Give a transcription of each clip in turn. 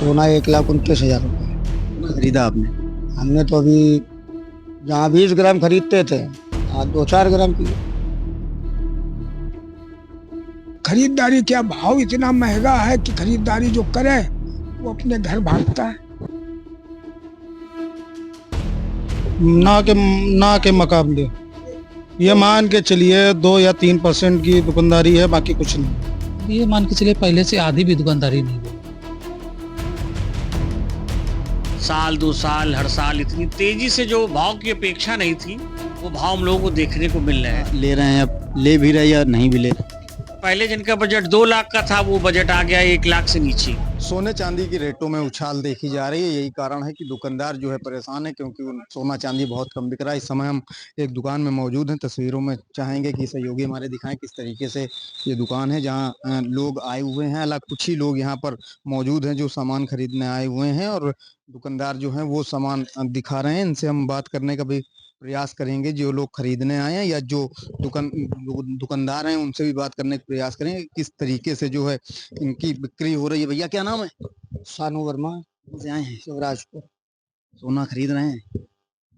सोना 1,29,000 रुपये। कितना खरीदा आपने? हमने तो अभी जहाँ 20 ग्राम खरीदते थे आज 2-4 ग्राम की। खरीदारी क्या, भाव इतना महंगा है कि खरीदारी जो करे वो अपने घर भागता है। ना के मुकाबले ये मान के चलिए 2 या 3% की दुकानदारी है, बाकी कुछ नहीं। ये मान के चलिए पहले से आधी भी दुकानदारी नहीं हुई। साल 2 साल हर साल इतनी तेजी से जो भाव की अपेक्षा नहीं थी वो भाव हम लोगों को देखने को मिल रहे हैं। ले रहे हैं, अब ले भी रहे या नहीं भी ले रहे? पहले जिनका बजट 2 लाख का था वो बजट आ गया 1 लाख से नीचे। सोने चांदी की रेटों में उछाल देखी जा रही है। यही कारण है कि दुकानदार जो है परेशान है, क्योंकि सोना चांदी बहुत कम बिक रहा है। इस समय हम एक दुकान में मौजूद हैं। तस्वीरों में चाहेंगे कि सहयोगी हमारे दिखाएं किस तरीके से ये दुकान है, जहां लोग आए हुए हैं। अलग कुछ ही लोग यहाँ पर मौजूद हैं जो सामान खरीदने आए हुए हैं, और दुकानदार जो है वो सामान दिखा रहे हैं। इनसे हम बात करने का भी प्रयास करेंगे, जो लोग खरीदने आए हैं या जो दुकानदार हैं उनसे भी बात करने का प्रयास करेंगे किस तरीके से जो है इनकी बिक्री हो रही है। भैया क्या नाम है? सानू वर्मा से आए हैं? शिवराजपुर। सोना खरीद रहे हैं?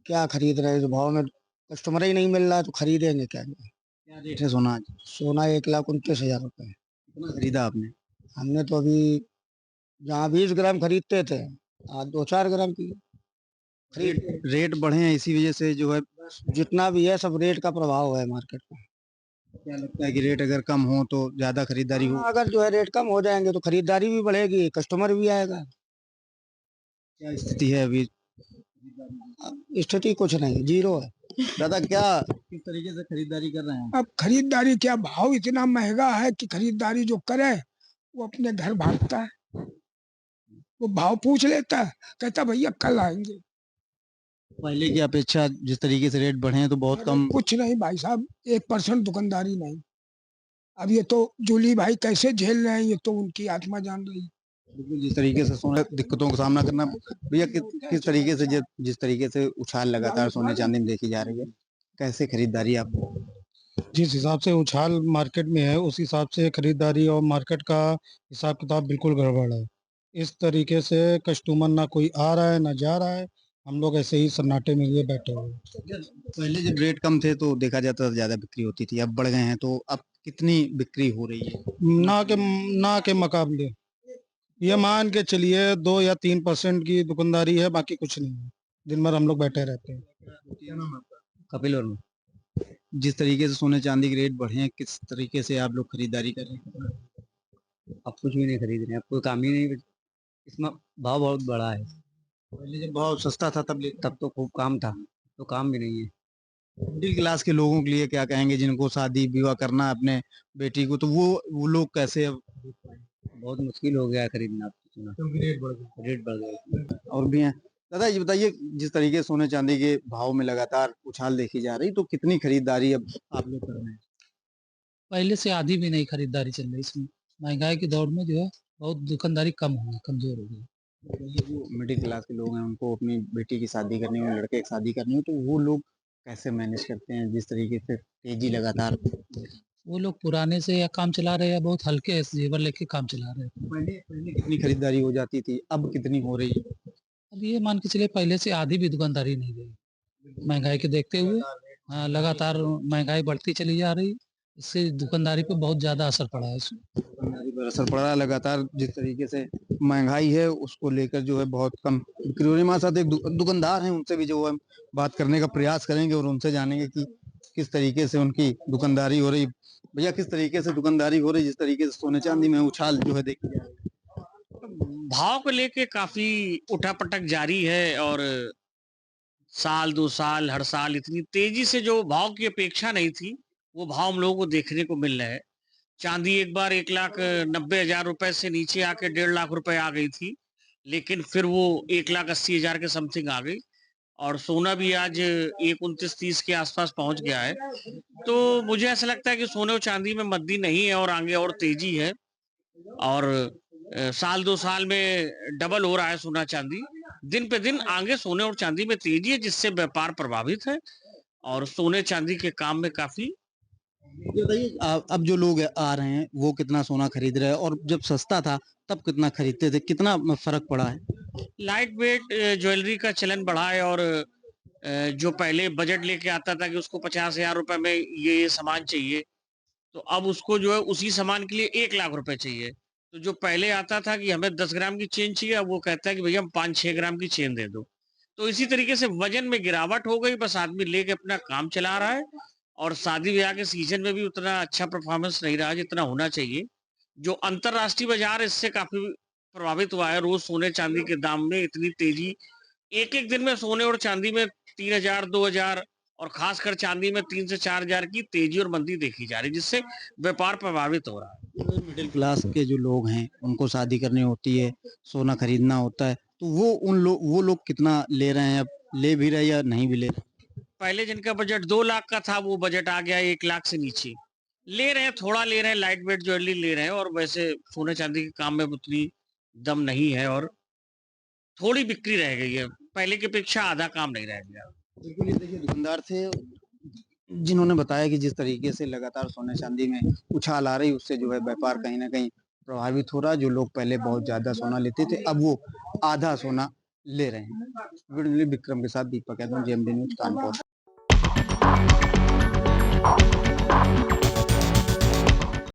क्या खरीद रहे हैं, इस भाव में कस्टमर ही नहीं मिल रहा है तो खरीदेंगे क्या। क्या रेट है सोना आज? सोना 1,29,000 रुपये। कितना खरीदा आपने? हमने तो अभी जहाँ 20 ग्राम खरीदते थे आज 2-4 ग्राम की खरीद। रेट बढ़े हैं, इसी वजह से जो है जितना भी है सब रेट का प्रभाव है मार्केट में। क्या लगता है कि रेट अगर कम हो तो ज्यादा खरीदारी हो? अगर जो है रेट कम हो जाएंगे तो खरीदारी भी बढ़ेगी, कस्टमर भी आएगा। क्या स्थिति है अभी? अब स्थिति कुछ नहीं, जीरो है। दादा क्या किस तरीके से खरीदारी कर रहे हैं? अब खरीदारी क्या, भाव इतना महंगा है कि खरीदारी जो करे वो अपने घर भागता है। वो भाव पूछ लेता है, कहता भैया कल आएंगे। पहले की अपेक्षा जिस तरीके से रेट बढ़े हैं तो बहुत कम। कुछ नहीं भाई साहब, 1% दुकानदारी नहीं। अब ये तो जूली भाई कैसे झेल रहे हैं ये तो उनकी आत्मा जान रही है। बिल्कुल, जिस तरीके से सोने दिक्कतों का सामना करना भैया किस तरीके से जिस तरीके से उछाल लगातार सोने चांदी में देखी जा रही है, कैसे खरीदारी आप? जिस हिसाब से उछाल मार्केट में है उस हिसाब से खरीदारी और मार्केट का हिसाब किताब बिल्कुल गड़बड़ है। इस तरीके से कस्टमर ना कोई आ रहा है ना जा रहा है, हम लोग ऐसे ही सन्नाटे में लिए बैठे हुए हैं। पहले जब रेट कम थे तो देखा जाता था ज्यादा बिक्री होती थी, अब बढ़ गए हैं तो अब कितनी बिक्री हो रही है? ना के मुकाबले ये मान के चलिए 2 या 3% की दुकानदारी है, बाकी कुछ नहीं है। दिन भर हम लोग बैठे रहते हैं। क्या नाम है आपका? कपिल वर्मा। जिस तरीके से सोने चांदी के रेट बढ़े हैं, किस तरीके से आप लोग खरीदारी कर रहे हैं? अब कुछ भी नहीं खरीद रहे हैं, अब कोई काम ही नहीं। इसमें भाव बहुत बड़ा है। पहले जब भाव सस्ता था तब तो खूब काम था, तो काम भी नहीं है। मिडिल क्लास के लोगों के लिए क्या कहेंगे, जिनको शादी विवाह करना है अपने बेटी को, तो वो लोग कैसे अब? बहुत मुश्किल हो गया है खरीदना, सुना क्योंकि रेट बढ़ गए। रेट बढ़ गए। और भी हैं। दादा ये बताइए, जिस तरीके से सोने चांदी के भाव में लगातार उछाल देखी जा रही, तो कितनी खरीदारी अब आप लोग कर रहे हैं? पहले से आधी भी नहीं खरीदारी चल रही। इसमें महंगाई के दौर में जो है बहुत दुकानदारी कम हो गई, कमजोर हो गई। ये जो मिडिल क्लास के लोग हैं उनको अपनी बेटी की शादी करनी हो, लड़के की शादी करनी हो, तो वो लोग कैसे मैनेज करते हैं जिस तरीके से तेजी लगातार? वो लोग पुराने से या काम चला रहे हैं या बहुत हल्के जेवर लेके काम चला रहे हैं। पहले पहले कितनी खरीदारी हो जाती थी, अब कितनी हो रही है? अब ये मान के चलिए पहले से आधी भी दुकानदारी नहीं गई। महंगाई के देखते हुए हाँ, लगातार महंगाई बढ़ती चली जा रही, इससे दुकानदारी पे बहुत ज्यादा असर पड़ा है इसमें। दुकानदारी पर असर पड़ रहा है लगातार। जिस तरीके से महंगाई है उसको लेकर जो है बहुत कम बिक्री हो रही है। हमारे साथ एक दुकानदार हैं, उनसे भी जो है बात करने का प्रयास करेंगे और उनसे जानेंगे कि किस तरीके से उनकी दुकानदारी हो रही। भैया किस तरीके से दुकानदारी हो रही, जिस तरीके से सोने चांदी में उछाल जो है देखी जा रही भाव को लेके काफी उठापटक जारी है और साल 2 साल हर साल इतनी तेजी से जो भाव की अपेक्षा नहीं थी वो भाव हम लोगों को देखने को मिल रहा है। चांदी एक बार 1,90,000 रुपए से नीचे आके 1.5 लाख रुपए आ गई थी, लेकिन फिर वो 1,80,000 के समथिंग आ गई। और सोना भी आज 1,29,30 के आसपास पहुंच गया है। तो मुझे ऐसा लगता है कि सोने और चांदी में मंदी नहीं है और आगे और तेजी है। और साल 2 साल में डबल हो रहा है सोना चांदी। दिन पे दिन आगे सोने और चांदी में तेजी है, जिससे व्यापार प्रभावित है और सोने चांदी के काम में काफी ये बताइए अब जो लोग आ रहे हैं वो कितना सोना खरीद रहे हैं और जब सस्ता था तब कितना खरीदते थे, कितना फर्क पड़ा है? लाइट वेट ज्वेलरी का चलन बढ़ा है और जो पहले बजट लेके आता था कि उसको 50,000 रुपए में ये सामान चाहिए, तो अब उसको जो है उसी सामान के लिए 1 लाख रुपए चाहिए। तो जो पहले आता था कि हमें 10 ग्राम की चेन चाहिए, अब वो कहता है कि भैया हम 5-6 ग्राम की चेन दे दो। तो इसी तरीके से वजन में गिरावट हो गई, बस आदमी लेके अपना काम चला रहा है और शादी ब्याह के सीजन में भी उतना अच्छा परफॉर्मेंस नहीं रहा जितना होना चाहिए। जो अंतरराष्ट्रीय बाजार है इससे काफ़ी प्रभावित हुआ है, रोज़ सोने-चांदी के दाम में इतनी तेज़ी एक-एक दिन में सोने और चांदी में 3,000 2,000 और खासकर चांदी में 3 से 4,000 की तेजी और मंदी देखी जा रही है, जिससे व्यापार प्रभावित हो रहा है। मिडिल क्लास के जो लोग हैं उनको शादी करनी होती है, सोना खरीदना होता है, तो वो लोग कितना ले रहे हैं, अब ले भी रहे हैं या नहीं भी ले रहे? पहले जिनका बजट 2 लाख का था, वो बजट आ गया 1 लाख से नीचे। ले रहे हैं, थोड़ा ले रहे हैं, लाइट वेट ज्वेलरी ले रहे हैं और वैसे सोने-चांदी के काम में उतनी दम नहीं है और थोड़ी बिक्री रह गई है। पहले की अपेक्षा आधा काम नहीं रह गया। बिल्कुल, ये देखिए दुकानदार थे जिन्होंने बताया कि जिस तरीके से लगातार सोने चांदी में उछाल आ रही उससे जो है व्यापार कहीं न कहीं प्रभावित हो रहा है। जो लोग पहले बहुत ज़्यादा सोना लेते थे अब वो आधा सोना ले रहे हैं। वीडियो जर्नलिस्ट विक्रम के साथ दीपक यादव, जेएमडी न्यूज़ कानपुर।